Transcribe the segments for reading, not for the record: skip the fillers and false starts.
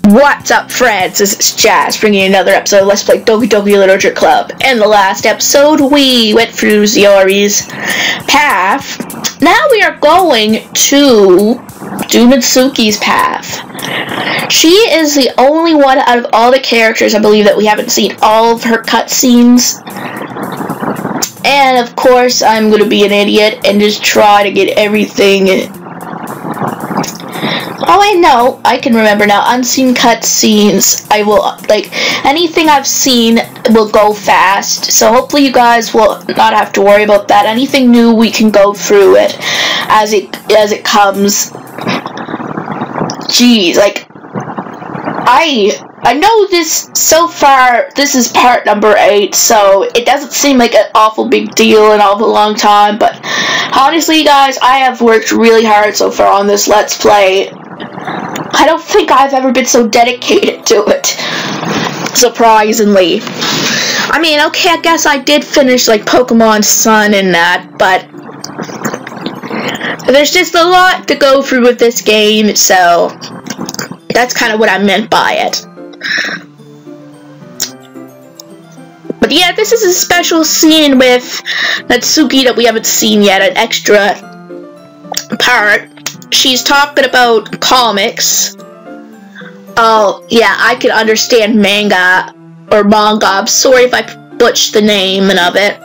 What's up, friends? This is Jazz, bringing you another episode of Let's Play Doki Doki Literature Club. In the last episode, we went through Ziori's path. Now we are going to do Natsuki's path. She is the only one out of all the characters, I believe, that we haven't seen all of her cutscenes. And, of course, I'm going to be an idiot and just try to get everything... Oh, I know. I can remember now. Unseen cutscenes. I will, like, anything I've seen will go fast. So hopefully you guys will not have to worry about that. Anything new, we can go through it as it comes. Jeez, like, I know this, so far, this is part number 8, so it doesn't seem like an awful big deal, an awful long time, but honestly, guys, I have worked really hard so far on this Let's Play. I don't think I've ever been so dedicated to it, surprisingly. I mean, okay, I guess I did finish, like, Pokemon Sun and that, but there's just a lot to go through with this game, so that's kind of what I meant by it. But yeah, this is a special scene with Natsuki that we haven't seen yet, an extra part. She's talking about comics. Oh, yeah, I can understand manga, or manga. I'm sorry if I butchered the name of it.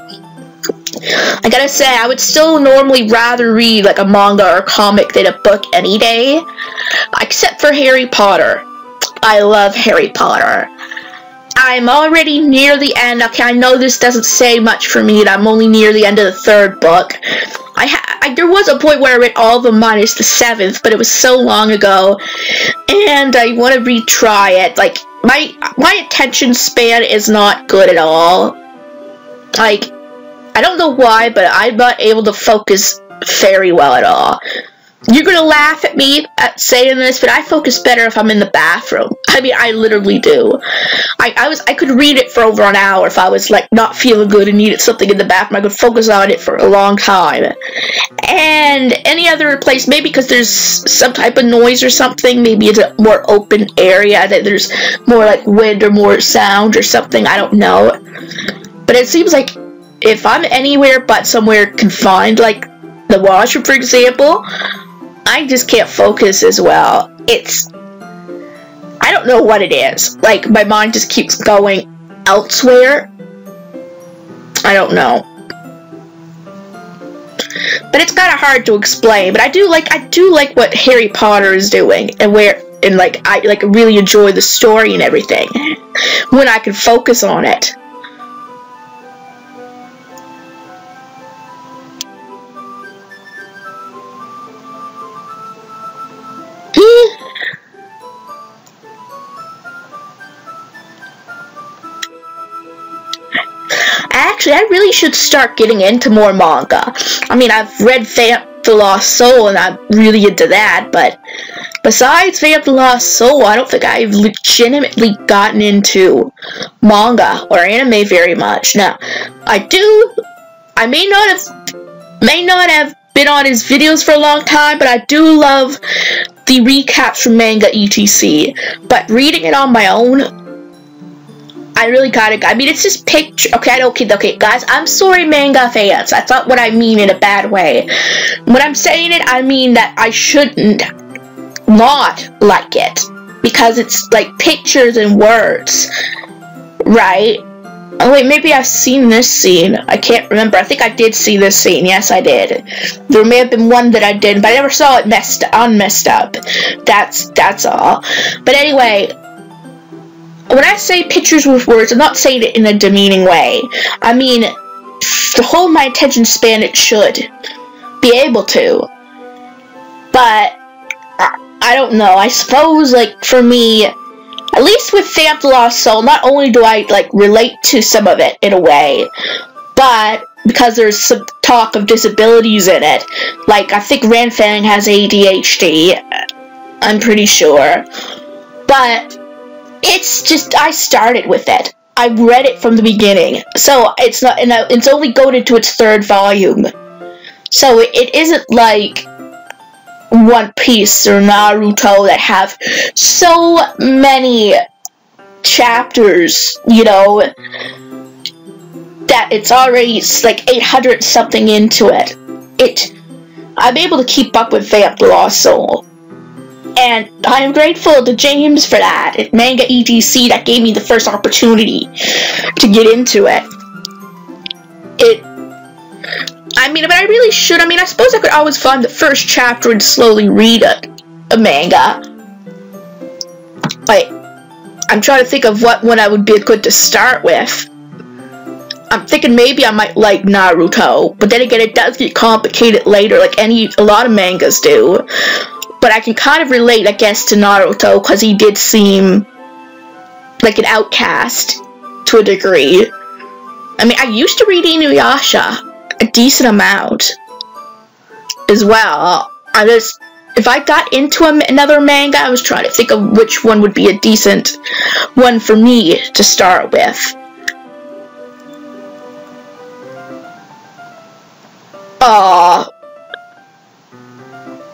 I gotta say, I would still normally rather read, like, a manga or a comic than a book any day. Except for Harry Potter. I love Harry Potter. I'm already near the end. Okay, I know this doesn't say much for me, and I'm only near the end of the 3rd book. There was a point where I read all of them minus the 7th, but it was so long ago, and I want to retry it. Like, my attention span is not good at all. Like, I don't know why, but I'm not able to focus very well at all. You're gonna laugh at me at saying this, but I focus better if I'm in the bathroom. I mean, I literally do. I could read it for over an hour if I was, like, not feeling good and needed something in the bathroom. I could focus on it for a long time. And any other place, maybe because there's some type of noise or something, maybe it's a more open area, that there's more, like, wind or more sound or something, I don't know. But it seems like if I'm anywhere but somewhere confined, like the washroom, for example, I just can't focus as well. I don't know what it is. Like, my mind just keeps going elsewhere. I don't know. But it's kind of hard to explain. But I do like what Harry Potter is doing, and I really enjoy the story and everything when I can focus on it. Actually, I really should start getting into more manga. I mean, I've read Vamp the Lost Soul, and I'm really into that, but besides Vamp the Lost Soul, I don't think I've legitimately gotten into manga or anime very much. Now, I may not have been on his videos for a long time, but I do love the recaps from manga etc. But reading it on my own, I really gotta, I mean, it's just picture, okay, guys, I'm sorry, manga fans, that's not what I mean in a bad way. When I'm saying it, I mean that I shouldn't not like it, because it's, like, pictures and words, right? Oh, wait, maybe I've seen this scene, I can't remember, I think I did see this scene, yes, I did. There may have been one that I didn't, but I never saw it unmessed up, that's all. But anyway, when I say pictures with words, I'm not saying it in a demeaning way. I mean, to hold my attention span, it should be able to. But, I don't know. I suppose, like, for me, at least with Vamp the Lost Soul, not only do I, like, relate to some of it in a way, but because there's some talk of disabilities in it. Like, I think Ranfang has ADHD. I'm pretty sure. But it's just, I started with it. I read it from the beginning. So, it's not, and it's only going into its 3rd volume. So, it isn't like One Piece or Naruto that have so many chapters, you know, that it's already like 800 something into it. I'm able to keep up with Vamp the Lost Soul. And I am grateful to James for that. At Manga ETC, that gave me the first opportunity to get into it. I mean, but I really should. I mean, I suppose I could always find the first chapter and slowly read a manga. Like, I'm trying to think of what one I would be good to start with. I'm thinking maybe I might like Naruto, but then again, it does get complicated later, like a lot of mangas do. But I can kind of relate, I guess, to Naruto, because he did seem like an outcast to a degree. I mean, I used to read Inuyasha a decent amount as well. If I got into another manga, I was trying to think of which one would be a decent one for me to start with.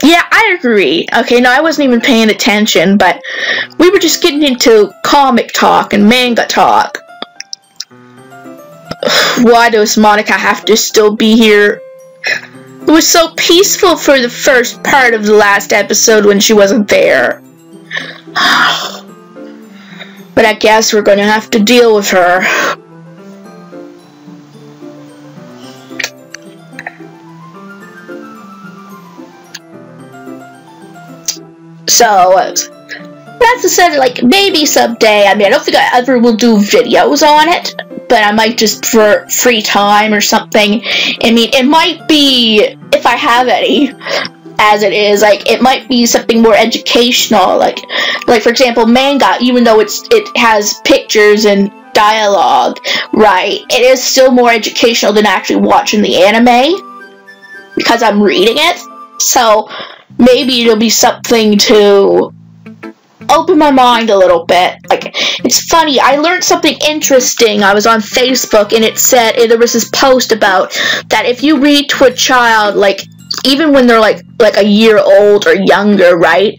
Yeah, I agree. Okay, no, I wasn't even paying attention, but we were just getting into comic talk and manga talk. Why does Monica have to still be here? It was so peaceful for the first part of the last episode when she wasn't there. But I guess we're gonna have to deal with her. So, that's the said, like, maybe someday. I mean, I don't think I ever will do videos on it, but I might just for free time or something. I mean, it might be, if I have any, as it is, like, it might be something more educational, like for example, manga, even though it has pictures and dialogue, right, it is still more educational than actually watching the anime, because I'm reading it, so maybe it'll be something to open my mind a little bit. Like, it's funny, I learned something interesting. I was on Facebook, and it said, there was this post about that if you read to a child, like, even when they're like a year old or younger, right?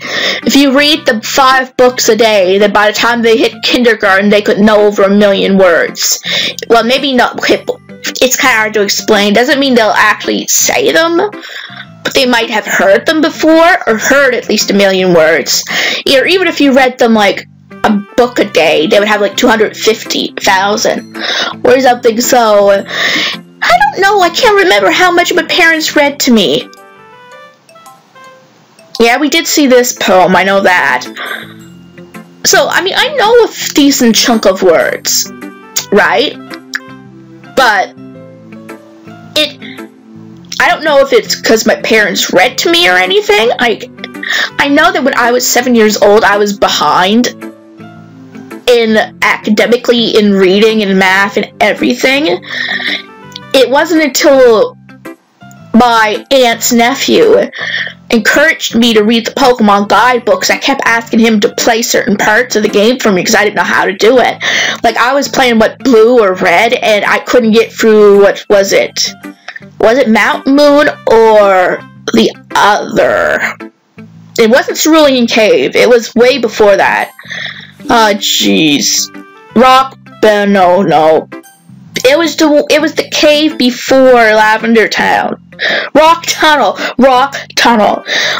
If you read the 5 books a day, then by the time they hit kindergarten, they could know over 1 million words. Well, maybe not. It's kind of hard to explain. Doesn't mean they'll actually say them, but they might have heard them before, or heard at least 1 million words. Or even if you read them like a book a day, they would have like 250,000 or something. So I don't know, I can't remember how much my parents read to me. Yeah, we did see this poem, I know that. So, I mean, I know a decent chunk of words, right? But I don't know if it's because my parents read to me or anything. I know that when I was 7 years old, I was behind in academically, in reading and math and everything. It wasn't until my aunt's nephew encouraged me to read the Pokemon guidebooks. I kept asking him to play certain parts of the game for me because I didn't know how to do it. Like, I was playing blue or red, and I couldn't get through, what was it? Was it Mountain Moon or the other? It wasn't Cerulean Cave. It was way before that. Jeez. No. It was the cave before Lavender Town. Rock Tunnel.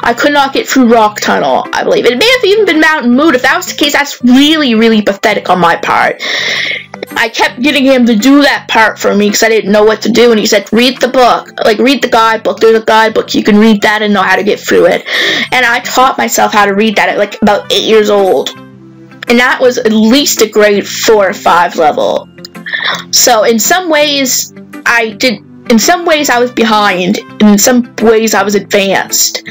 I could not get through Rock Tunnel, I believe. It may have even been Mountain Moon. If that was the case, that's really, really pathetic on my part. I kept getting him to do that part for me because I didn't know what to do, and he said, read the book. Like, read the guidebook. There's a guidebook. You can read that and know how to get through it. And I taught myself how to read that at, like, about 8 years old. And that was at least a grade 4 or 5 level. So, in some ways, I was behind. In some ways, I was advanced.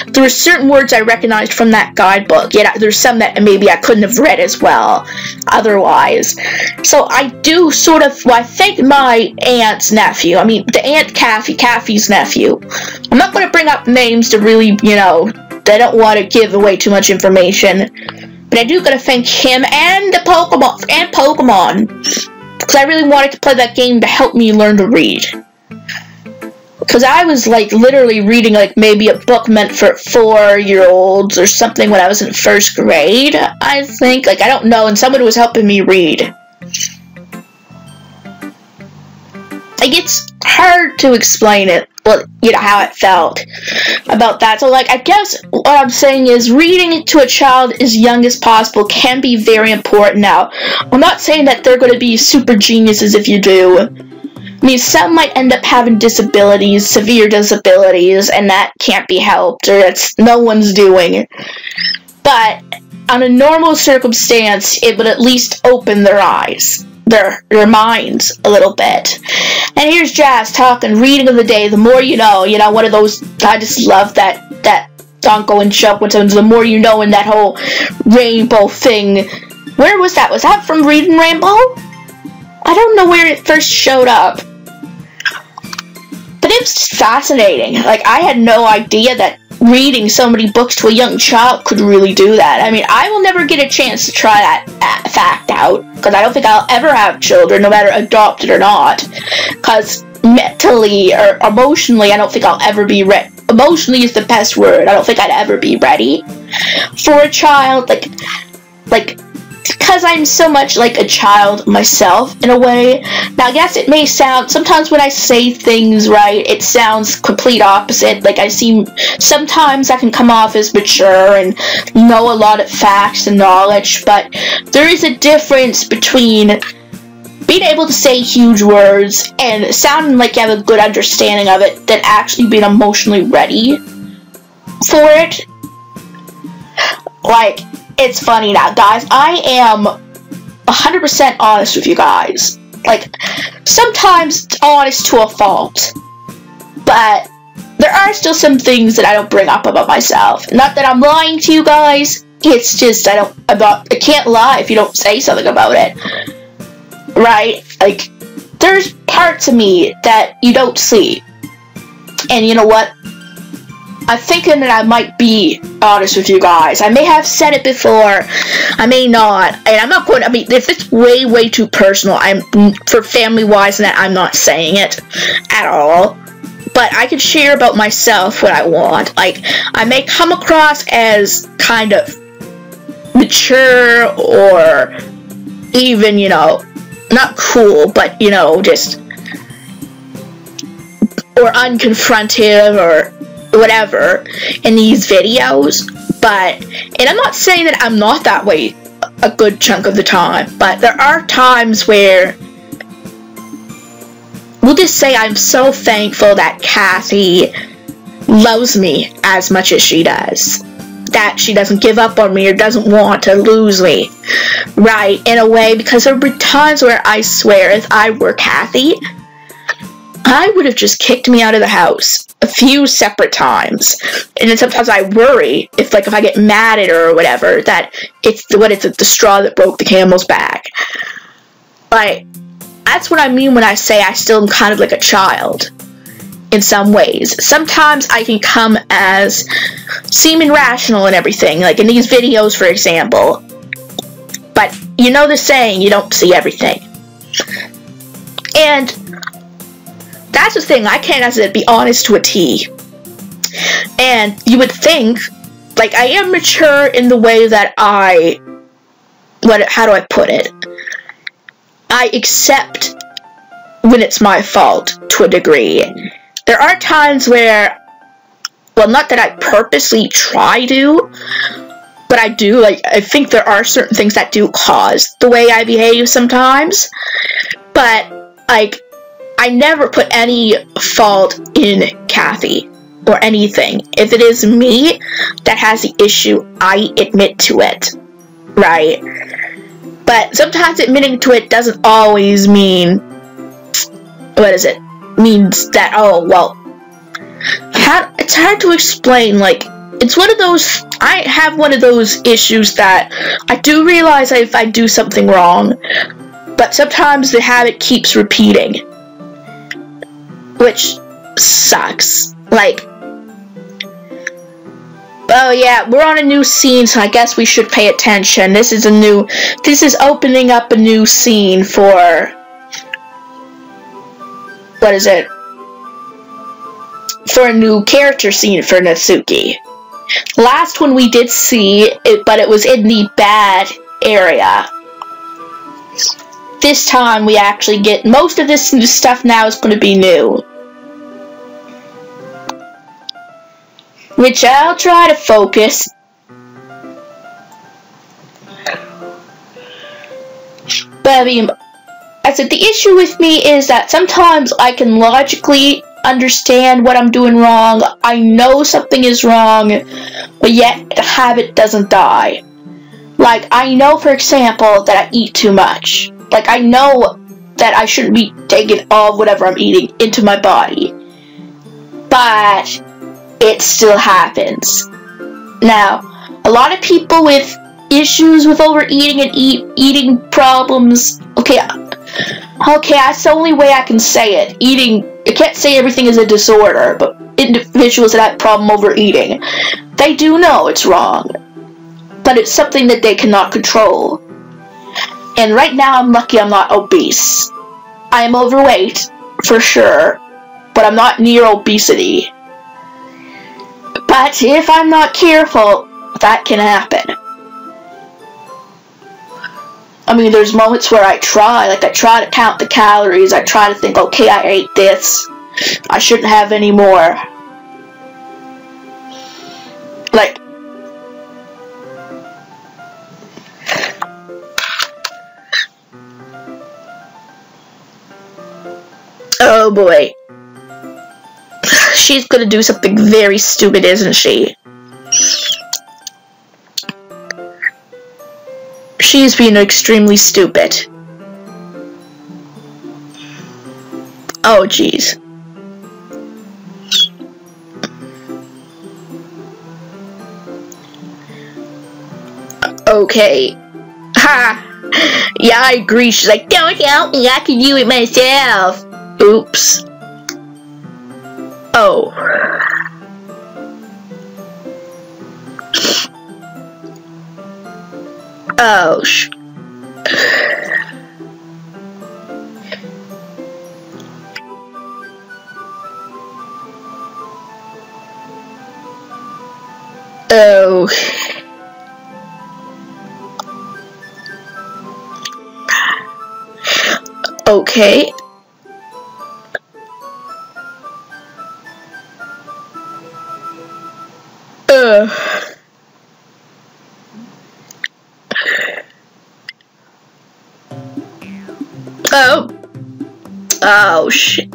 There were certain words I recognized from that guidebook, yet there's some that maybe I couldn't have read as well otherwise. So I do sort of, I thank my aunt's nephew, the Aunt Caffey's nephew. I'm not going to bring up names to really, they don't want to give away too much information. But I do got to thank him and the Pokemon. Because I really wanted to play that game to help me learn to read. because I was like literally reading like maybe a book meant for 4-year-olds or something when I was in 1st grade, I think. Like, I don't know, and someone was helping me read. Like, it's hard to explain it, well, you know, how it felt about that. So, like, I guess what I'm saying is reading to a child as young as possible can be very important now. I'm not saying that they're going to be super geniuses if you do. I mean, some might end up having disabilities, severe disabilities, and that can't be helped, or that's no one's doing. But on a normal circumstance, it would at least open their eyes, their minds a little bit. And here's Jazz talking, reading of the day, the more you know, one of those, I just love that don't go and jump with them, the more you know, in that whole rainbow thing. Where was that? Was that from Reading Rainbow? I don't know where it first showed up. But it was just fascinating. Like, I had no idea that reading so many books to a young child could really do that. I mean, I will never get a chance to try that fact out, because I don't think I'll ever have children, no matter adopted or not. Because mentally or emotionally, I don't think I'll ever be ready. Emotionally is the best word. I don't think I'd ever be ready for a child. Like, because I'm so much like a child myself, in a way. Now, I guess it may sound, sometimes when I say things right, it sounds complete opposite. Like, sometimes I can come off as mature and know a lot of facts and knowledge, but there is a difference between being able to say huge words and sounding like you have a good understanding of it than actually being emotionally ready for it. Like, it's funny now, guys. I am 100% honest with you guys. Like, sometimes honest to a fault. But there are still some things that I don't bring up about myself. Not that I'm lying to you guys. It's just I can't lie if you don't say something about it. Right? Like, there's parts of me that you don't see. And you know what? I'm thinking that I might be honest with you guys. I may have said it before, I may not, and I'm not going to, if it's way too personal, for family-wise, and that I'm not saying it at all, but I can share about myself what I want. Like, I may come across as kind of mature, or even, not cool, but, just, or unconfrontive, or whatever in these videos, and I'm not saying that I'm not that way a good chunk of the time, but there are times where we'll just say I'm so thankful that Kathy loves me as much as she does, that she doesn't give up on me or doesn't want to lose me, right, in a way, because there were times where I swear if I were Kathy, I would have just kicked me out of the house a few separate times. And then sometimes I worry if I get mad at her or whatever, that it's the straw that broke the camel's back. Like, that's what I mean when I say I still am kind of like a child in some ways. Sometimes I can come as seeming rational and everything, like in these videos, for example. But you know the saying, you don't see everything. And that's the thing, I can't, as it be honest to a T. And you would think, like, I am mature in the way that how do I put it? I accept when it's my fault, to a degree. There are times where, well, not that I purposely try to, but I do, I think there are certain things that do cause the way I behave sometimes. But, I never put any fault in Kathy or anything. If it is me that has the issue, I admit to it, right? But sometimes admitting to it doesn't always mean, means that, oh, well, it's hard to explain, it's one of those, I have one of those issues that I do realize if I do something wrong, but sometimes the habit keeps repeating, which sucks. Oh yeah, we're on a new scene, so I guess we should pay attention. This is opening up a new scene for, what is it? for a new character scene for Natsuki. Last one we did see it, but it was in the bad area. This time we actually get most of this new stuff now is going to be new. Which I'll try to focus. But I mean, I said the issue with me is that sometimes I can logically understand what I'm doing wrong. I know something is wrong, but yet the habit doesn't die. Like, I know, for example, that I eat too much. Like, I know that I shouldn't be taking all of whatever I'm eating into my body. But it still happens. Now, a lot of people with issues with overeating and eating problems, okay, that's the only way I can say it. I can't say everything is a disorder, but individuals that have problem overeating, they do know it's wrong. But it's something that they cannot control. And right now I'm lucky I'm not obese. I am overweight, for sure, but I'm not near obesity. But if I'm not careful, that can happen. I mean, there's moments where I try to count the calories, I try to think, okay, I ate this, I shouldn't have any more. Like, oh boy. She's gonna do something very stupid, isn't she? She's being extremely stupid. Oh, jeez. Okay. Ha! Yeah, I agree. She's like, don't help me, I can do it myself. Oops. Oh. Oh, oh. Okay. Oh. Oh, shit.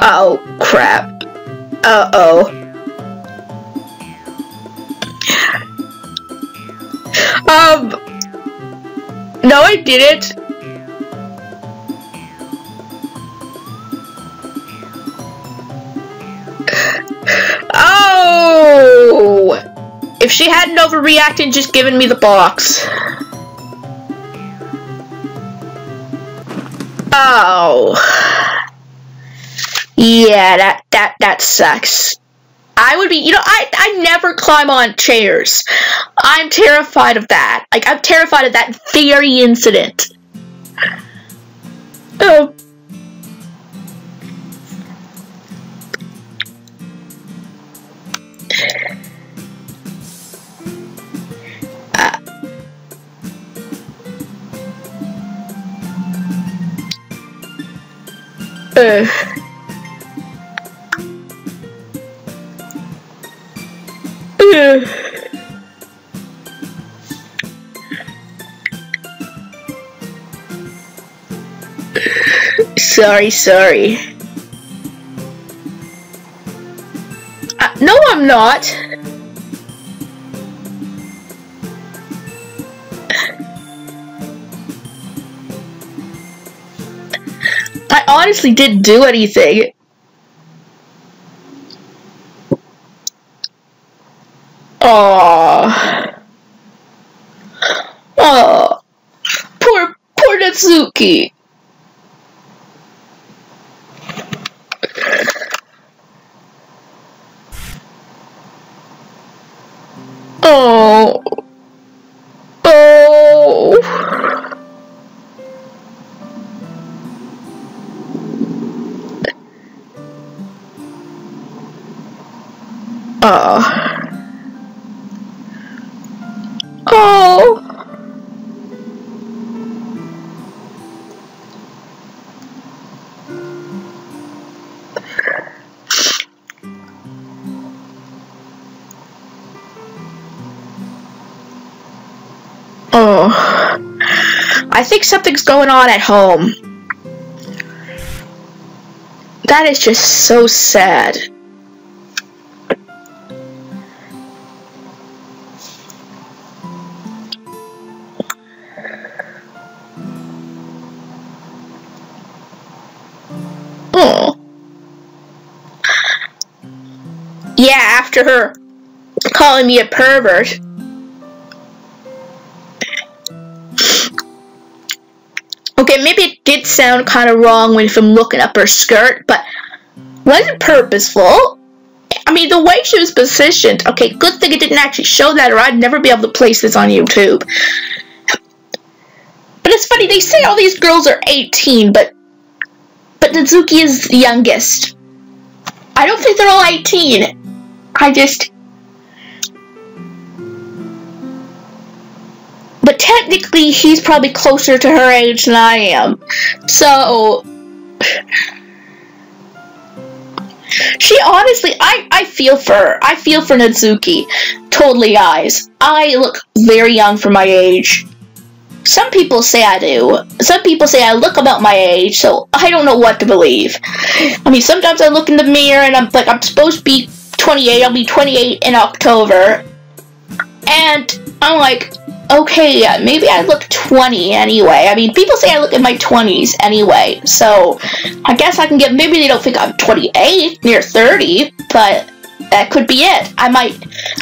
Oh, crap. Uh-oh. No, I didn't. Oh! If she hadn't overreacted and just given me the box. Oh. Yeah, that sucks. I would be, I never climb on chairs. I'm terrified of that. Like, I'm terrified of that very incident. Oh. Sorry. No, I'm not. I honestly didn't do anything. Aww. Aww. Poor Natsuki. Oh. Oh. Oh. Oh. Oh. I think something's going on at home. That is just so sad. Oh. Yeah, after her calling me a pervert. Okay, maybe it did sound kind of wrong when from looking up her skirt, but wasn't purposeful. I mean, the way she was positioned. Okay, good thing it didn't actually show that, or I'd never be able to place this on YouTube. But it's funny, they say all these girls are 18, but Natsuki is the youngest. I don't think they're all 18. But technically, he's probably closer to her age than I am. So, she honestly, I feel for her. I feel for Natsuki. Totally, guys. I look very young for my age. Some people say I do. Some people say I look about my age, so I don't know what to believe. I mean, sometimes I look in the mirror and I'm like, I'm supposed to be 28. I'll be 28 in October. And I'm like, okay, maybe I look 20 anyway. I mean, people say I look in my 20s anyway, so I guess I can get, maybe they don't think I'm 28, near 30, but that could be it.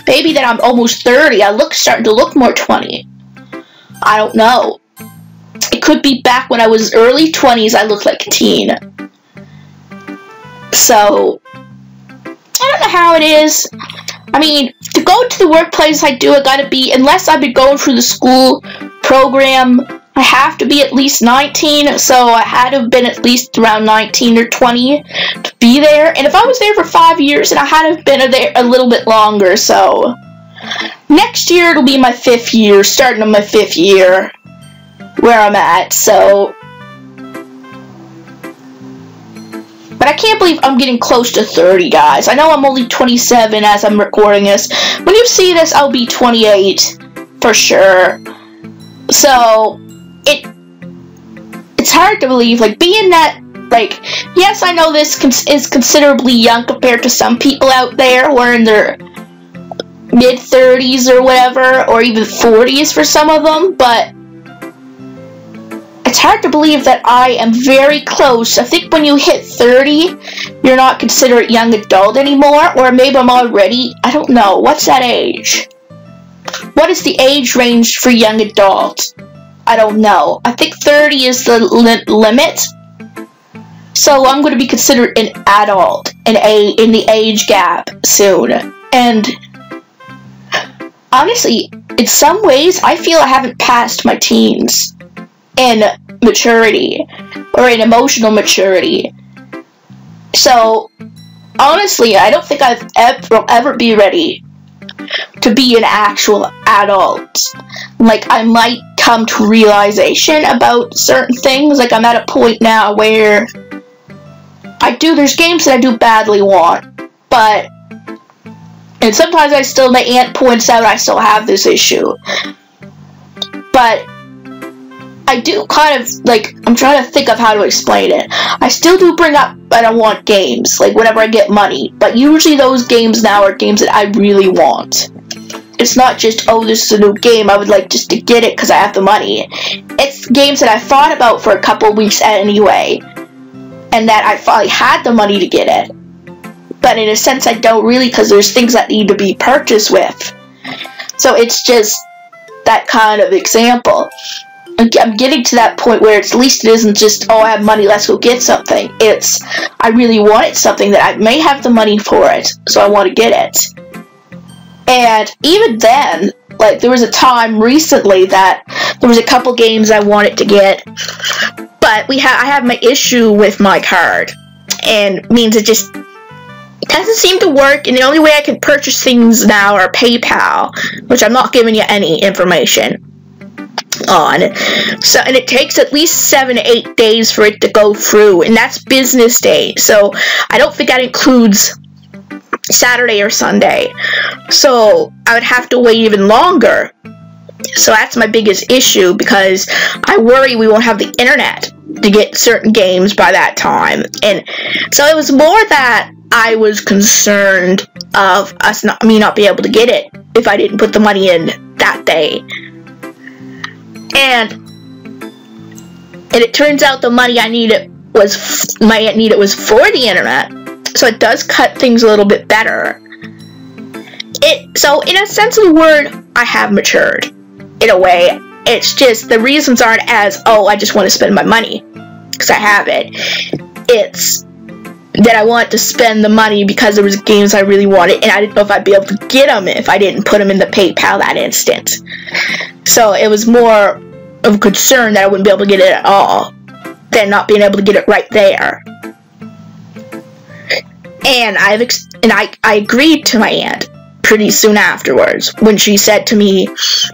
Maybe that I'm almost 30, starting to look more 20. I don't know. It could be back when I was early 20s, I looked like a teen. So, I don't know how it is. I mean, to go to the workplace I gotta be, unless I've been going through the school program, I have to be at least 19, so I had to have been at least around 19 or 20 to be there. And if I was there for 5 years, then I had to have been there a little bit longer, so next year it'll be my 5th year, starting on my 5th year, where I'm at, so. But I can't believe I'm getting close to 30, guys. I know I'm only 27 as I'm recording this. When you see this, I'll be 28, for sure. So, it's hard to believe, like, being that, like, yes, I know this is considerably young compared to some people out there who are in their mid-30s or whatever, or even 40s for some of them, but it's hard to believe that I am very close. I think when you hit 30, you're not considered young adult anymore, or maybe I'm already, I don't know, what's that age? What is the age range for young adult? I don't know. I think 30 is the limit, so I'm going to be considered an adult in the age gap soon, and honestly, in some ways, I feel I haven't passed my teens in maturity, or in emotional maturity. So, honestly, I don't think will ever be ready to be an actual adult. Like, I might come to realization about certain things. Like, I'm at a point now where there's games that I do badly want, but, and sometimes my aunt points out I still have this issue, but I do kind of, like, I'm trying to think of how to explain it. I still do bring up that I want games, like, whenever I get money, but usually those games now are games that I really want. It's not just, oh, this is a new game, I would like just to get it because I have the money. It's games that I thought about for a couple weeks anyway, and that I finally had the money to get it. But in a sense, I don't really, because there's things that need to be purchased with. So it's just that kind of example. I'm getting to that point where at least it isn't just, oh, I have money, let's go get something. It's, I really wanted something that I may have the money for it, so I want to get it. And even then, like, there was a time recently that there was a couple games I wanted to get, but I have my issue with my card, and means it just doesn't seem to work, and the only way I can purchase things now are PayPal, which I'm not giving you any information on. So, and it takes at least 7 to 8 days for it to go through, and that's business day. So I don't think that includes Saturday or Sunday. So I would have to wait even longer. So that's my biggest issue, because I worry we won't have the internet to get certain games by that time. And so it was more that I was concerned of me not be able to get it if I didn't put the money in that day. And it turns out the money I needed was for the internet, so it does cut things a little bit better. So in a sense of the word, I have matured in a way. It's just the reasons aren't as, oh, I just want to spend my money because I have it. It's that I want to spend the money because there was games I really wanted, and I didn't know if I'd be able to get them if I didn't put them in the PayPal that instant. So it was more of a concern that I wouldn't be able to get it at all than not being able to get it right there. And I agreed to my aunt pretty soon afterwards when she said to me,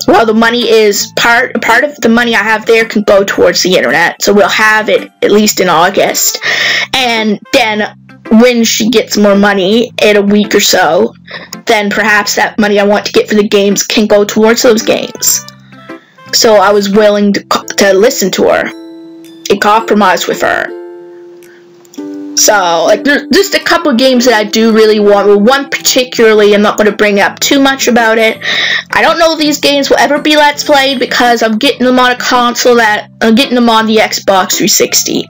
well, the money is part of the money I have there can go towards the internet, so we'll have it at least in August, and then when she gets more money in a week or so, then perhaps that money I want to get for the games can go towards those games. So I was willing to listen to her and compromise with her. So, like, there's just a couple of games that I do really want. Well, one particularly, I'm not going to bring up too much about it. I don't know if these games will ever be Let's Played because I'm getting them on a console I'm getting them on the Xbox 360.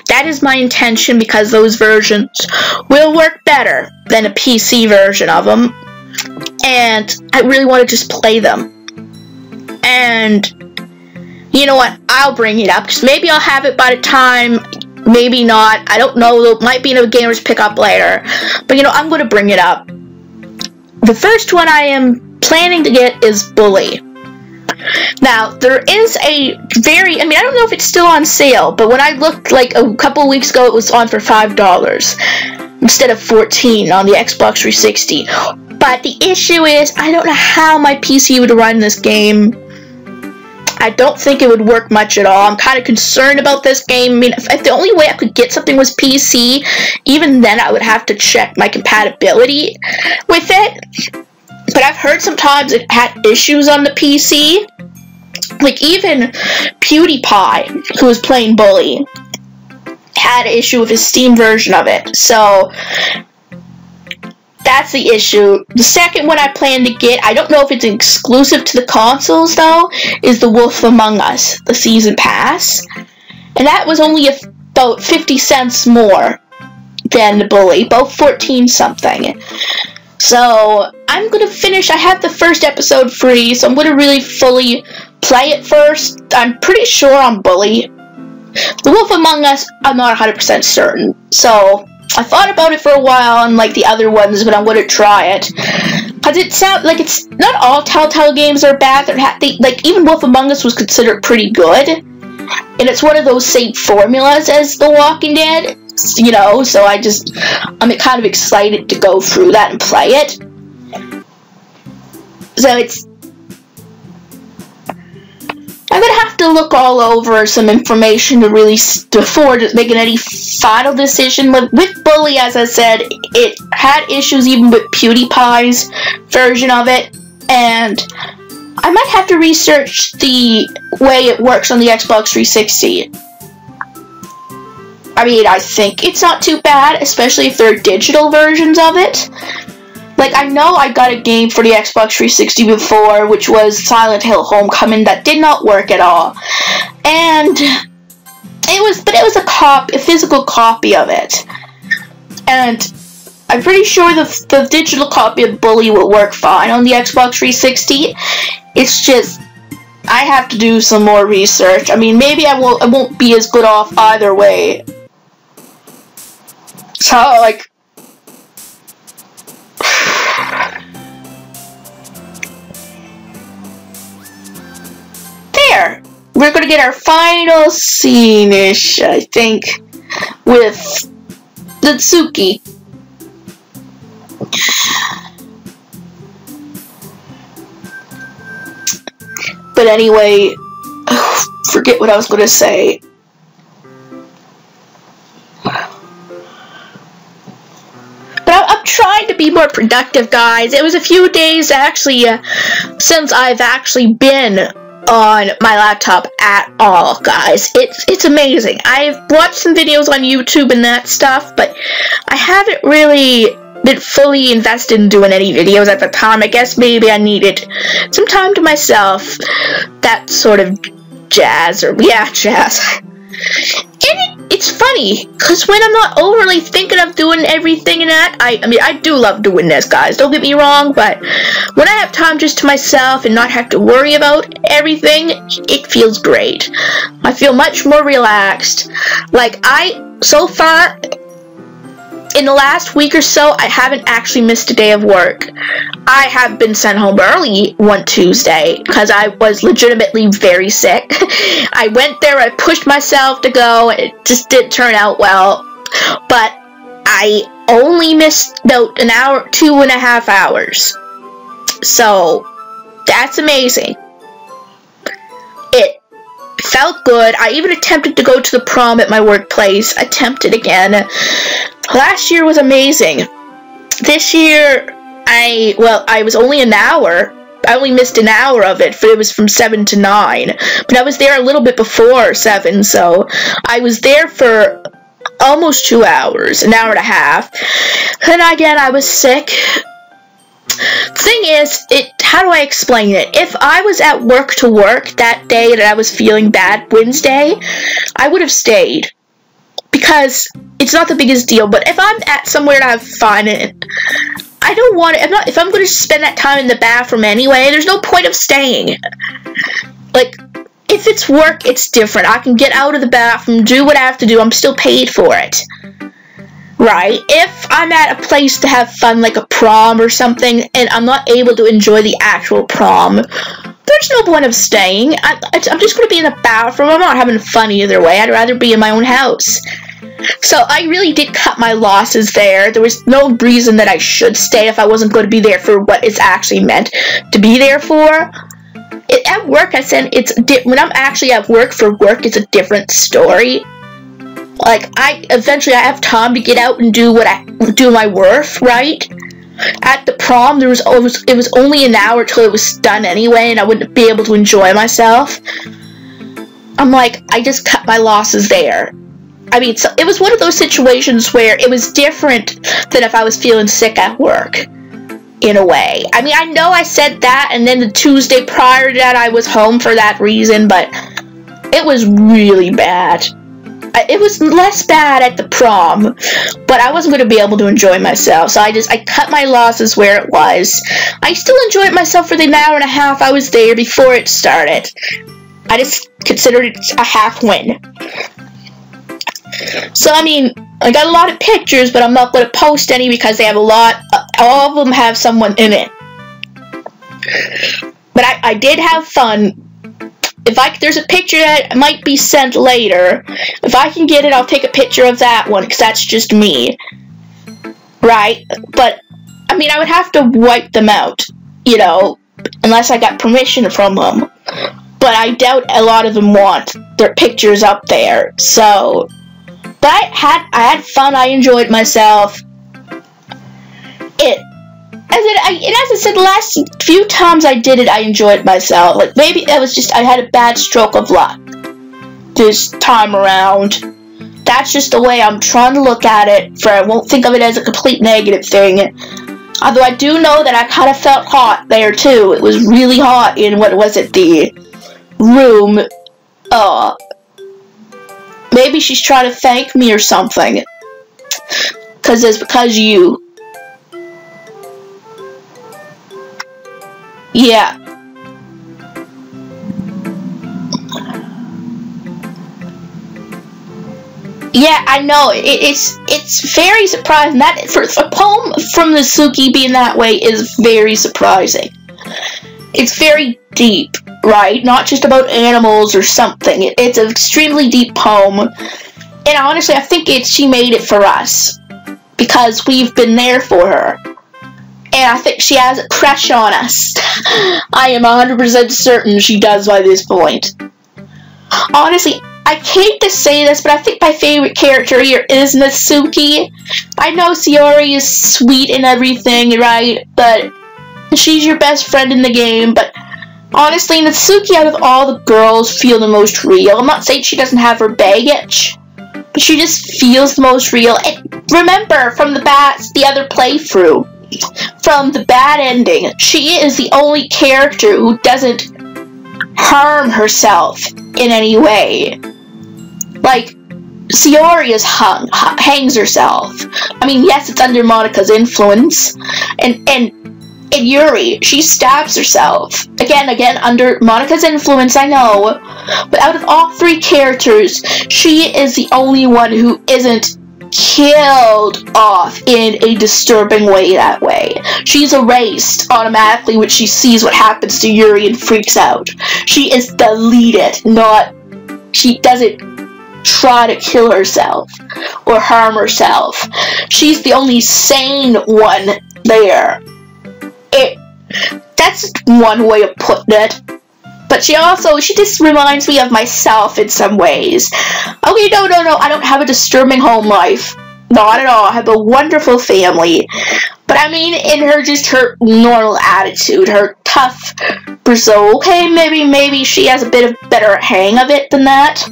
That is my intention because those versions will work better than a PC version of them. And I really want to just play them. And, you know what, I'll bring it up because maybe I'll have it by the time... Maybe not. I don't know. It might be in a Gamers Pickup later. But, you know, I'm going to bring it up. The first one I am planning to get is Bully. Now, there is I don't know if it's still on sale, but when I looked, like, a couple of weeks ago, it was on for $5 instead of $14 on the Xbox 360. But the issue is, I don't know how my PC would run this game. I don't think it would work much at all. I'm kind of concerned about this game. I mean, if the only way I could get something was PC, even then I would have to check my compatibility with it. But I've heard sometimes it had issues on the PC. Like, even PewDiePie, who was playing Bully, had an issue with his Steam version of it. So... that's the issue. The second one I plan to get, I don't know if it's exclusive to the consoles though, is The Wolf Among Us, the Season Pass. And that was only about 50 cents more than the Bully, about 14 something. So, I'm going to finish, I have the first episode free, so I'm going to really fully play it first. I'm pretty sure on Bully. The Wolf Among Us, I'm not 100% certain. So... I thought about it for a while, unlike the other ones, but I'm going to try it. Because it sounds like it's not all Telltale games are bad. Like, even Wolf Among Us was considered pretty good. And it's one of those same formulas as The Walking Dead, you know, so I'm kind of excited to go through that and play it. So I'm going to have to look all over some information before making any final decision. With Bully, as I said, it had issues even with PewDiePie's version of it, and I might have to research the way it works on the Xbox 360. I mean, I think it's not too bad, especially if there are digital versions of it. Like, I know I got a game for the Xbox 360 before, which was Silent Hill Homecoming, that did not work at all. And it was a physical copy of it. And I'm pretty sure the digital copy of Bully will work fine on the Xbox 360. It's just, I have to do some more research. I mean, maybe I won't be as good off either way. So, like... there! We're gonna get our final scene-ish, I think, with Natsuki. But anyway, forget what I was going to say. But I'm trying to be more productive, guys. It was a few days, actually, since I've actually been on my laptop at all, guys. It's amazing. I've watched some videos on YouTube and that stuff, but I haven't really been fully invested in doing any videos at the time. I guess maybe I needed some time to myself. That sort of jazz, or yeah, jazz. And it's funny, because when I'm not overly thinking of doing everything and that, I mean, I do love doing this, guys, don't get me wrong, but when I have time just to myself and not have to worry about everything, it feels great. I feel much more relaxed. Like, so far, in the last week or so, I haven't actually missed a day of work. I have been sent home early one Tuesday because I was legitimately very sick. I went there, I pushed myself to go, it just didn't turn out well. But I only missed about an hour, 2.5 hours. So, that's amazing. It felt good. I even attempted to go to the prom at my workplace. Attempted again. Last year was amazing. This year, I was only an hour. I only missed an hour of it, but it was from 7 to 9. But I was there a little bit before 7, so I was there for almost 2 hours, an hour and a half. And again, I was sick. Thing is, how do I explain it? If I was at work to work that day that I was feeling bad, Wednesday, I would have stayed. Because it's not the biggest deal, but if I'm at somewhere to have fun, and I don't want to, if I'm going to spend that time in the bathroom anyway, there's no point of staying. Like, if it's work, it's different. I can get out of the bathroom, do what I have to do, I'm still paid for it. Right? If I'm at a place to have fun, like a prom or something, and I'm not able to enjoy the actual prom, there's no point of staying. I'm just going to be in the bathroom. I'm not having fun either way. I'd rather be in my own house. So I really did cut my losses there. There was no reason that I should stay if I wasn't going to be there for what it's actually meant to be there for. At work, I said, when I'm actually at work for work, it's a different story. Like, eventually I have time to get out and do my work, right? At the prom, it was only an hour till it was done anyway, and I wouldn't be able to enjoy myself. I'm like, I just cut my losses there. I mean, so it was one of those situations where it was different than if I was feeling sick at work, in a way. I mean, I know I said that, and then the Tuesday prior to that, I was home for that reason, but it was really bad. It was less bad at the prom, but I wasn't going to be able to enjoy myself, so I cut my losses where it was. I still enjoyed myself for the hour and a half I was there before it started. I just considered it a half win. So, I mean, I got a lot of pictures, but I'm not going to post any because they have a lot, all of them have someone in it. But I did have fun. If there's a picture that might be sent later, if I can get it, I'll take a picture of that one, because that's just me. Right? But, I mean, I would have to wipe them out, you know, unless I got permission from them. But I doubt a lot of them want their pictures up there, so... But I had fun, I enjoyed myself. As I said, the last few times I did it, I enjoyed myself. Like, maybe that was just, I had a bad stroke of luck this time around. That's just the way I'm trying to look at it, for I won't think of it as a complete negative thing. Although I do know that I kind of felt hot there, too. It was really hot in, what was it, the room. Maybe she's trying to thank me or something. Because you... Yeah. Yeah, I know. It's very surprising. That for a poem from Natsuki being that way is very surprising. It's very deep, right? Not just about animals or something. It's an extremely deep poem. And honestly, I think she made it for us. Because we've been there for her. And I think she has a crush on us. I am 100% certain she does by this point. Honestly, I hate to say this, but I think my favorite character here is Natsuki. I know Sayori is sweet and everything, right? But she's your best friend in the game. But honestly, Natsuki out of all the girls feel the most real. I'm not saying she doesn't have her baggage, but she just feels the most real. And remember, from the other playthrough, from the bad ending, she is the only character who doesn't harm herself in any way. Like, Sayori is hangs herself. I mean, yes, it's under Monika's influence, and Yuri, she stabs herself. Again, under Monika's influence, I know. But out of all three characters, she is the only one who isn't killed off in a disturbing way that way. She's erased automatically when she sees what happens to Yuri and freaks out. She is deleted, she doesn't try to kill herself or harm herself. She's the only sane one there. That's one way of putting it. But she just reminds me of myself in some ways. Okay, no, I don't have a disturbing home life. Not at all. I have a wonderful family. But I mean, in her normal attitude, her tough persona. Okay, maybe she has a bit of better hang of it than that.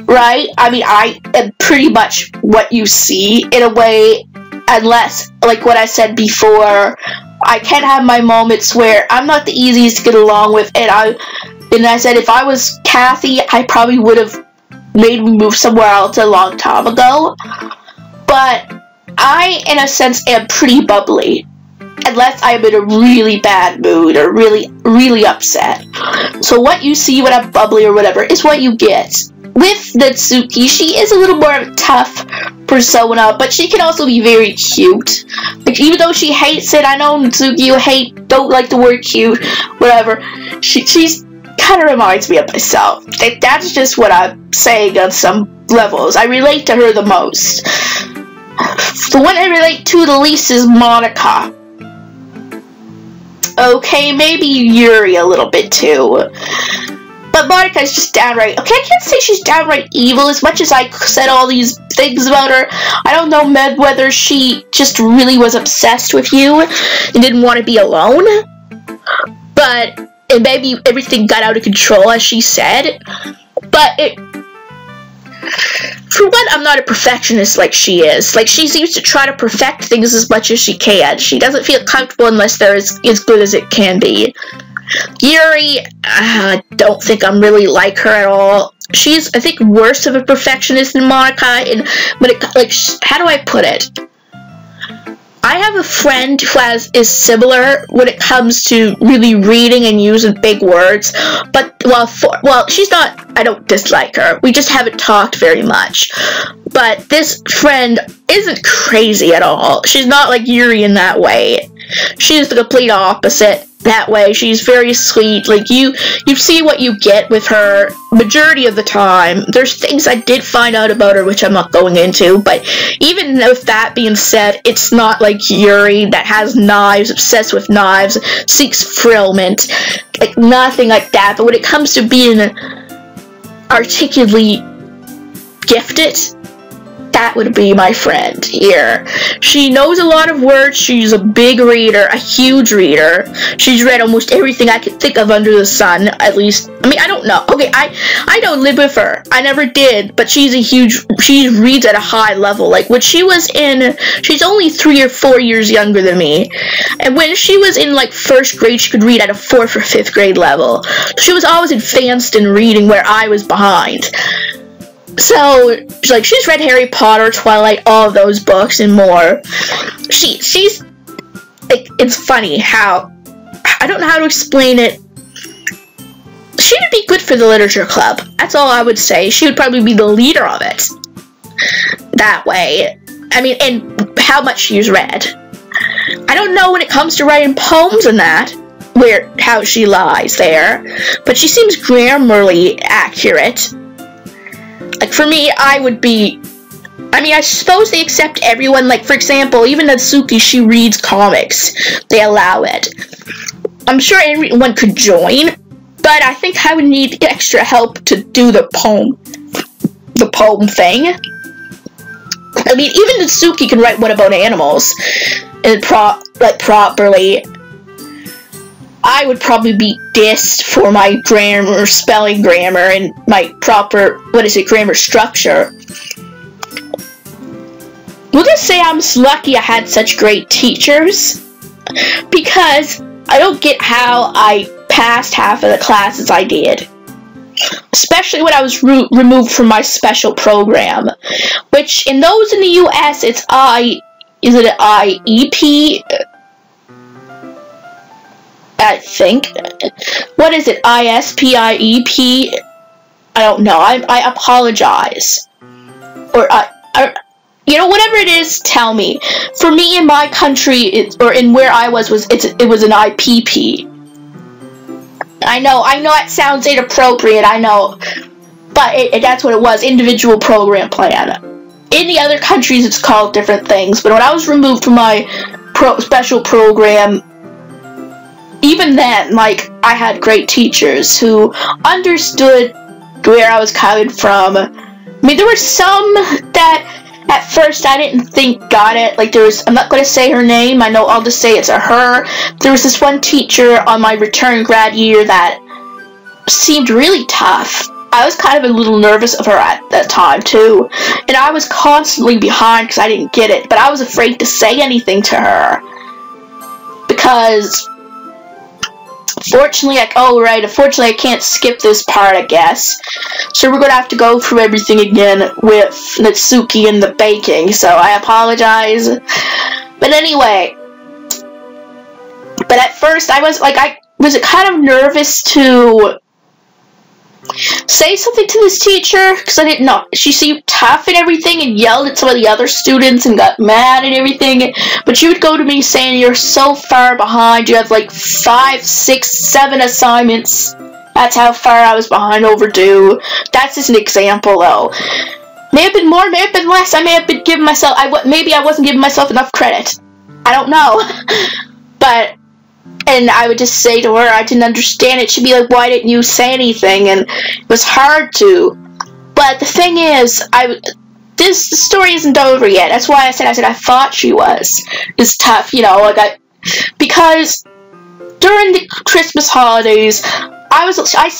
Right? I mean, I am pretty much what you see in a way, unless, like what I said before, I can have my moments where I'm not the easiest to get along with, and I said if I was Kathy, I probably would have made me move somewhere else a long time ago. But I, in a sense, am pretty bubbly, unless I'm in a really bad mood or really, really upset. So what you see when I'm bubbly or whatever is what you get. With Natsuki, she is a little more of a tough persona, but she can also be very cute. Like, even though she hates it, I know Natsuki, you don't like the word cute, whatever. She's kind of reminds me of myself. That's just what I'm saying on some levels. I relate to her the most. The one I relate to the least is Monika. Okay, maybe Yuri a little bit too. But Monika is just downright, okay, I can't say she's downright evil as much as I said all these things about her. I don't know whether she just really was obsessed with you and didn't want to be alone. And maybe everything got out of control, as she said. But for one, I'm not a perfectionist like she is. Like, she seems to try to perfect things as much as she can. She doesn't feel comfortable unless they're as good as it can be. Yuri, I don't think I'm really like her at all. She's, I think, worse of a perfectionist than Monika, and how do I put it? I have a friend who is similar when it comes to really reading and using big words, but, she's not, I don't dislike her. We just haven't talked very much. But this friend isn't crazy at all. She's not like Yuri in that way. She's the complete opposite that way. She's very sweet. Like, you see what you get with her majority of the time. There's things I did find out about her which I'm not going into, but even with that being said, it's not like Yuri that has knives, obsessed with knives, seeks fulfillment, like nothing like that. But when it comes to being articulately gifted, that would be my friend here. She knows a lot of words. She's a big reader, a huge reader. She's read almost everything I could think of under the sun, at least. I mean, I don't know. Okay, I don't live with her. I never did, but she reads at a high level. Like, when she's only 3 or 4 years younger than me. And when she was in, like, 1st grade, she could read at a 4th or 5th grade level. She was always advanced in reading where I was behind. So, like, she's read Harry Potter, Twilight, all of those books and more. She's, like, it's funny how, I don't know how to explain it. She would be good for the literature club. That's all I would say. She would probably be the leader of it. That way. I mean, and how much she's read. I don't know when it comes to writing poems and that, how she lies there. But she seems grammarly accurate. Like, for me, I would be I mean, I suppose they accept everyone. Like, for example, even Natsuki, she reads comics. They allow it. I'm sure everyone could join, but I think I would need extra help to do the poem thing. I mean, even Natsuki can write one about animals and properly. I would probably be dissed for my grammar, spelling grammar, and my proper, grammar structure. We'll just say I'm lucky I had such great teachers, because I don't get how I passed half of the classes I did. Especially when I was removed from my special program, which in those in the US, it's IEP? I think. What is it? ISPIEP? I don't know. I apologize. Or whatever it is, tell me. For me, in my country, or in where I was it was an IPP. I know it sounds inappropriate, I know. But that's what it was, individual program plan. In the other countries, it's called different things. But when I was removed from my special program, even then, I had great teachers who understood where I was coming from. I mean, there were some that at first I didn't think got it. I'm not going to say her name, I'll just say it's a her. There was this one teacher on my return grad year that seemed really tough. I was kind of a little nervous of her at that time, too. And I was constantly behind because I didn't get it. But I was afraid to say anything to her. Because unfortunately I can't skip this part, I guess. So we're going to have to go through everything again with Natsuki and the baking, so I apologize. But anyway, at first I was kind of nervous to say something to this teacher, because I didn't know. She seemed tough and everything, and yelled at some of the other students and got mad and everything, but she would go to me saying, "You're so far behind, you have 5, 6, 7 assignments." That's how far I was behind overdue. That's just an example, though. May have been more, may have been less. I may have been giving myself, maybe I wasn't giving myself enough credit. I don't know. And I would just say to her, I didn't understand it. She'd be like, "Why didn't you say anything?" And it was hard to. But the thing is, the story isn't over yet. That's why I said I thought she was. It's tough, because during the Christmas holidays,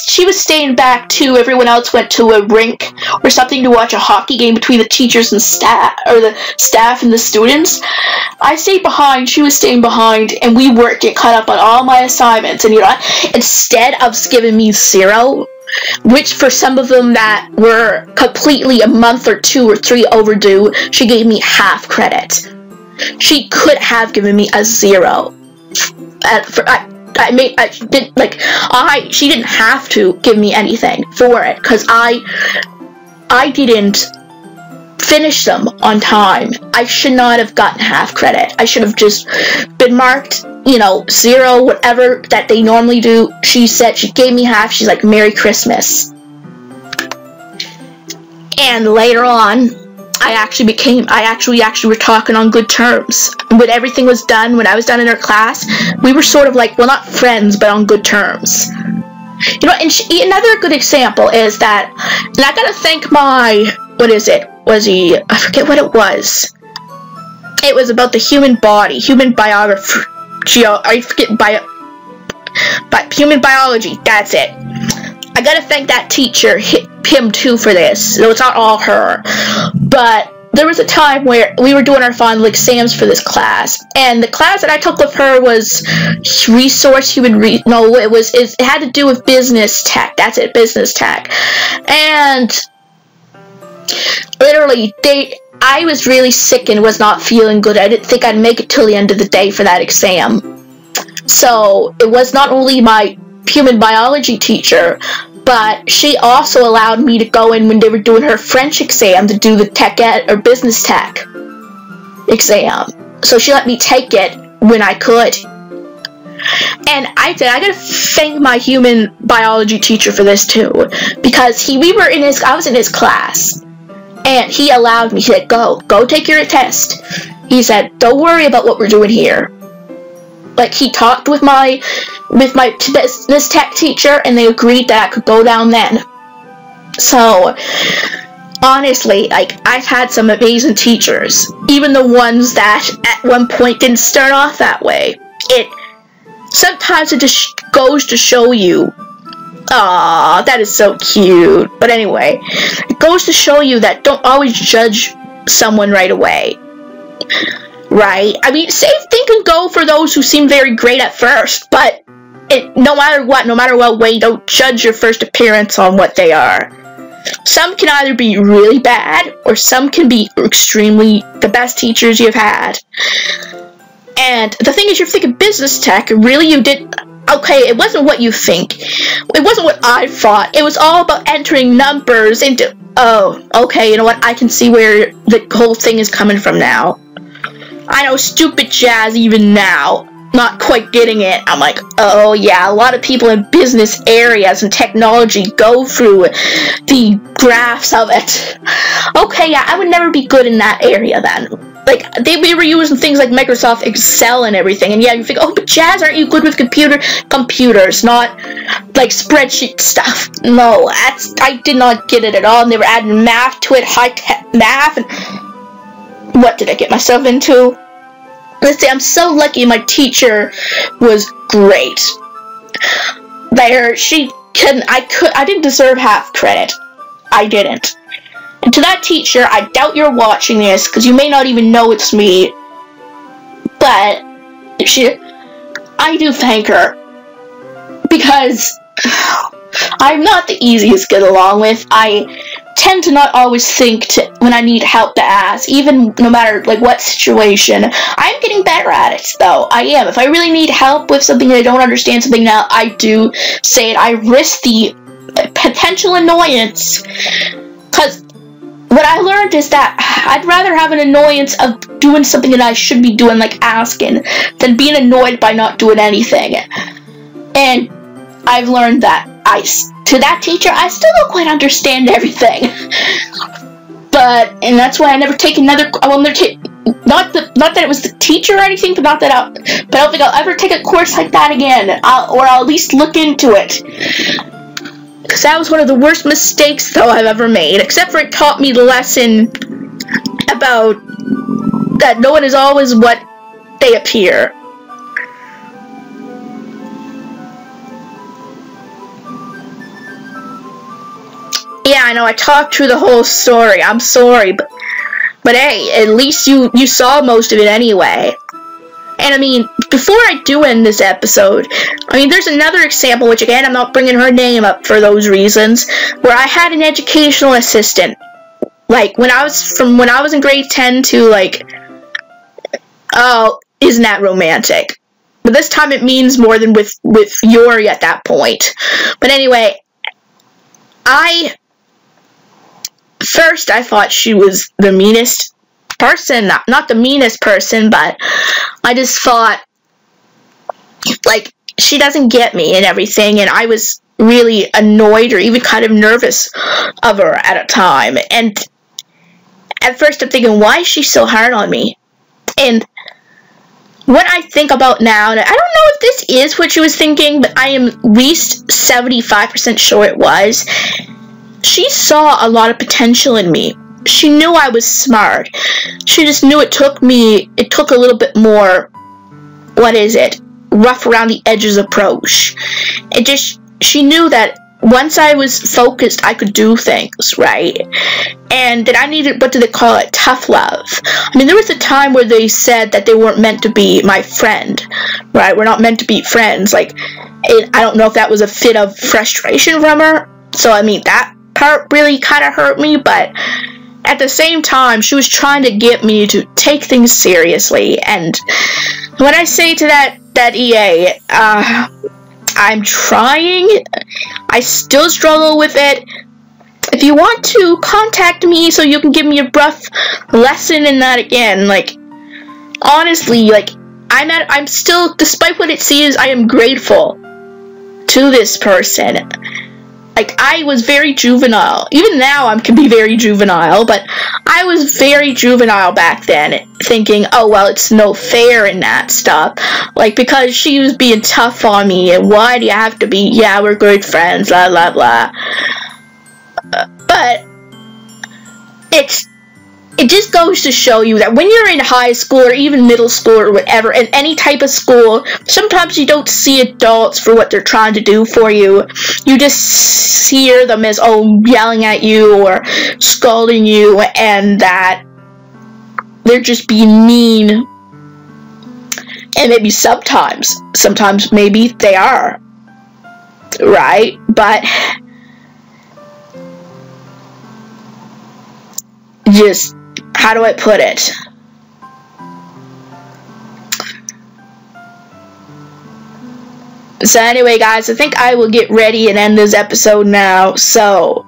she was staying back too. Everyone else went to a rink or something to watch a hockey game between the teachers and staff, or the staff and the students. I stayed behind, she was staying behind, and we worked to get caught up on all my assignments. And instead of giving me 0, which for some of them that were completely a month or 2 or 3 overdue, she gave me half credit. She could have given me a 0. She didn't have to give me anything for it, because I didn't finish them on time. I should not have gotten half credit. I should have just been marked, 0, whatever that they normally do. She said she gave me half. She's like, "Merry Christmas." And later on, we were talking on good terms. When everything was done, when I was done in her class, we were sort of not friends, but on good terms. And another good example is that, and I gotta thank I forget what it was. It was about the human body, human biography, human biology, that's it. I gotta thank that teacher, him too, for this. So it's not all her. But there was a time where we were doing our final exams for this class, and the class that I took with her was it had to do with business tech. That's it, business tech. And literally, I was really sick and was not feeling good. I didn't think I'd make it till the end of the day for that exam. So it was not only my human biology teacher, but she also allowed me to go in when they were doing her French exam to do the tech ed or business tech exam. So she let me take it when I could. And I gotta thank my human biology teacher for this too, because I was in his class, And he allowed me. He said, go take your test. He said, don't worry about what we're doing here. Like, he talked with my business tech teacher, and they agreed that I could go down then. So, honestly, like, I've had some amazing teachers, even the ones that at one point didn't start off that way. Sometimes it just goes to show you. Aw, that is so cute. But anyway, it goes to show you that don't always judge someone right away. Right? I mean, same thing can go for those who seem very great at first, but no matter what way, don't judge your first appearance on what they are. Some can either be really bad, or some can be extremely the best teachers you've had. And the thing is, you're thinking business tech, really you did... Okay, it wasn't what you think. It wasn't what I thought. It was all about entering numbers into... Oh, okay, you know what? I can see where the whole thing is coming from now. I know stupid Jazz even now. Not quite getting it. I'm like, oh yeah, a lot of people in business areas and technology go through the graphs of it. Okay, yeah, I would never be good in that area then. Like, we were using things like Microsoft Excel and everything, and yeah, you think, oh, but Jazz, aren't you good with computers, not, like, spreadsheet stuff? No, I did not get it at all, and they were adding math to it, high-tech math, and what did I get myself into? Let's say, I'm so lucky my teacher was great. I didn't deserve half credit. I didn't. And to that teacher, I doubt you're watching this, because you may not even know it's me. But, I do thank her. Because I'm not the easiest to get along with. I tend to not always think when I need help to ask, even no matter like what situation. I'm getting better at it, though. I am. If I really need help with something and I don't understand something now, I do say it. I risk the potential annoyance. Because what I learned is that I'd rather have an annoyance of doing something that I should be doing, like asking, than being annoyed by not doing anything. And I've learned that to that teacher, I still don't quite understand everything. And that's why I never take another, not that it was the teacher or anything, but I don't think I'll ever take a course like that again, or I'll at least look into it. Because that was one of the worst mistakes, though, I've ever made. Except for it taught me the lesson about that no one is always what they appear. Yeah, I know, I talked through the whole story. I'm sorry, but hey, at least you saw most of it anyway. And I mean, before I do end this episode, I mean, there's another example, which again, I'm not bringing her name up for those reasons, where I had an educational assistant. Like, when I was in grade 10 to, like, oh, isn't that romantic? But this time it means more than with Yuri at that point. But anyway, first I thought she was the meanest person, not the meanest person, but I just thought, like, she doesn't get me and everything, and I was really annoyed or even kind of nervous of her at a time. And at first I'm thinking, why is she so hard on me? And what I think about now, and I don't know if this is what she was thinking, but I am at least 75% sure it was, she saw a lot of potential in me. She knew I was smart. She just knew it took a little bit more, rough around the edges approach. She knew that once I was focused, I could do things, right? And that I needed, what do they call it, tough love. I mean, there was a time where they said that they weren't meant to be my friend, right? We're not meant to be friends. Like, I don't know if that was a fit of frustration from her. So, I mean, that part really kind of hurt me, but at the same time, she was trying to get me to take things seriously. And when I say to that EA, I'm trying. I still struggle with it. If you want to contact me so you can give me a rough lesson in that again, like, honestly, like, I'm still, despite what it seems, I am grateful to this person. Like, I was very juvenile. Even now, I can be very juvenile, but I was very juvenile back then, thinking, oh, well, it's no fair in that stuff. Like, because she was being tough on me, and why do you have to be, yeah, we're good friends, blah, blah, blah. But it just goes to show you that when you're in high school or even middle school or whatever, in any type of school, sometimes you don't see adults for what they're trying to do for you. You just hear them as, oh, yelling at you or scolding you, and that they're just being mean. And maybe sometimes maybe they are, right? But just, how do I put it? So anyway, guys, I think I will get ready and end this episode now. So,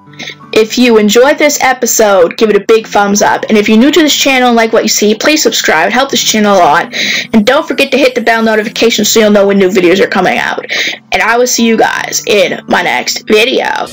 if you enjoyed this episode, give it a big thumbs up. And if you're new to this channel and like what you see, please subscribe. Help this channel a lot. And don't forget to hit the bell notification so you'll know when new videos are coming out. And I will see you guys in my next video.